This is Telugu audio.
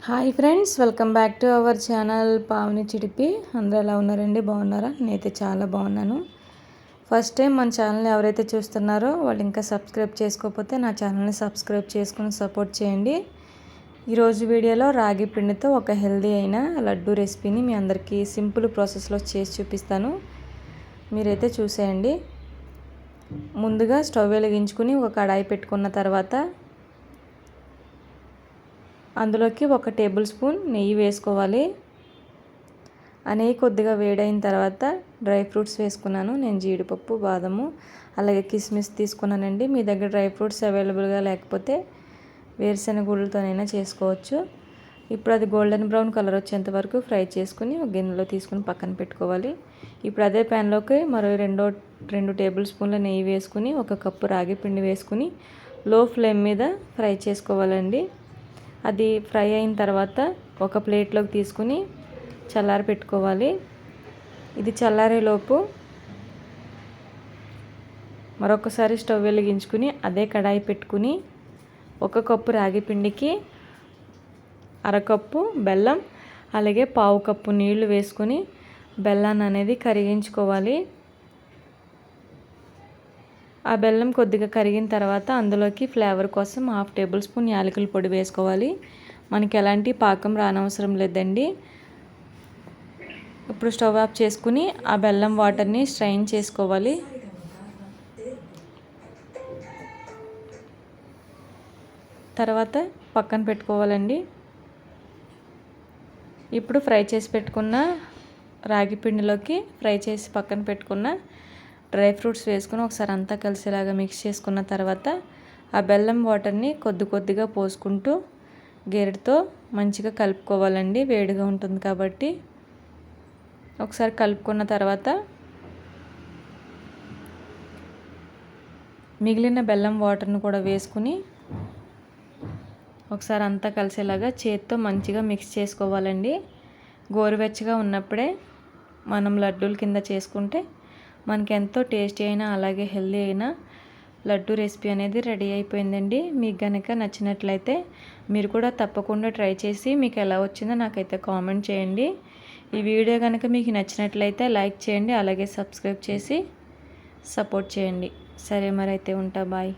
Hi friends, welcome back to our channel Pavani Chidipi. అందరూ ఎలా ఉన్నారండి? బాగున్నారా? నేనైతే చాలా బాగున్నాను. ఫస్ట్ టైం మన ఛానల్ని ఎవరైతే చూస్తున్నారో వాళ్ళు ఇంకా సబ్స్క్రైబ్ చేసుకోకపోతే నా ఛానల్ని సబ్స్క్రైబ్ చేసుకుని సపోర్ట్ చేయండి. ఈరోజు వీడియోలో రాగి పిండితో ఒక హెల్దీ అయిన లడ్డు రెసిపీని మీ అందరికీ సింపుల్ ప్రాసెస్లో చేసి చూపిస్తాను. మీరైతే చూసేయండి. ముందుగా స్టవ్ వెలిగించుకుని ఒక కడాయి పెట్టుకున్న తర్వాత అందులోకి 1 టేబుల్ స్పూన్ నెయ్యి వేసుకోవాలి. ఆ నెయ్యి కొద్దిగా వేడైన తర్వాత డ్రై ఫ్రూట్స్ వేసుకున్నాను. నేను జీడిపప్పు, బాదము, అలాగే కిస్మిస్ తీసుకున్నానండి. మీ దగ్గర డ్రై ఫ్రూట్స్ అవైలబుల్గా లేకపోతే వేరుశెనగ గుళ్ళతోనైనా చేసుకోవచ్చు. ఇప్పుడు అది గోల్డెన్ బ్రౌన్ కలర్ వచ్చేంత వరకు ఫ్రై చేసుకుని ఒక గిన్నెలో తీసుకుని పక్కన పెట్టుకోవాలి. ఇప్పుడు అదే ప్యాన్లోకి మరో 2 టేబుల్ స్పూన్ల నెయ్యి వేసుకుని 1 కప్పు రాగి పిండి వేసుకుని లో ఫ్లేమ్ మీద ఫ్రై చేసుకోవాలండి. అది ఫ్రై అయిన తర్వాత ఒక ప్లేట్లోకి తీసుకుని చల్లారి పెట్టుకోవాలి. ఇది చల్లారేలోపు మరొకసారి స్టవ్ వెలిగించుకుని అదే కడాయి పెట్టుకుని 1 కప్పు రాగి పిండికి 1/2 కప్పు బెల్లం, అలాగే 1/2 కప్పు నీళ్లు వేసుకొని బెల్లాన్ని అనేది కరిగించుకోవాలి. ఆ బెల్లం కొద్దిగా కరిగిన తర్వాత అందులోకి ఫ్లేవర్ కోసం 1/2 టేబుల్ స్పూన్ యాలకుల పొడి వేసుకోవాలి. మనకి ఎలాంటి పాకం రానవసరం లేదండి. ఇప్పుడు స్టవ్ ఆఫ్ చేసుకుని ఆ బెల్లం వాటర్ని స్ట్రైన్ చేసుకోవాలి. తర్వాత పక్కన పెట్టుకోవాలండి. ఇప్పుడు ఫ్రై చేసి పెట్టుకున్న రాగి పిండిలోకి ఫ్రై చేసి పక్కన పెట్టుకున్న డ్రై ఫ్రూట్స్ వేసుకుని ఒకసారి అంతా కలిసేలాగా మిక్స్ చేసుకున్న తర్వాత ఆ బెల్లం వాటర్ని కొద్దిగా పోసుకుంటూ గెరటితో మంచిగా కలుపుకోవాలండి. వేడిగా ఉంటుంది కాబట్టి ఒకసారి కలుపుకున్న తర్వాత మిగిలిన బెల్లం వాటర్ని కూడా వేసుకుని ఒకసారి అంతా కలిసేలాగా చేత్తో మంచిగా మిక్స్ చేసుకోవాలండి. గోరువెచ్చగా ఉన్నప్పుడే మనం లడ్డూల కింద చేసుకుంటే మనకి ఎంతో టేస్టీ అయినా అలాగే హెల్దీ అయిన లడ్డు రెసిపీ అనేది రెడీ అయిపోయిందండి. మీకు కనుక నచ్చినట్లయితే మీరు కూడా తప్పకుండా ట్రై చేసి మీకు ఎలా వచ్చిందో నాకైతే కామెంట్ చేయండి. ఈ వీడియో కనుక మీకు నచ్చినట్లయితే లైక్ చేయండి, అలాగే సబ్స్క్రైబ్ చేసి సపోర్ట్ చేయండి. సరే, మరి అయితే ఉంటా. బాయ్.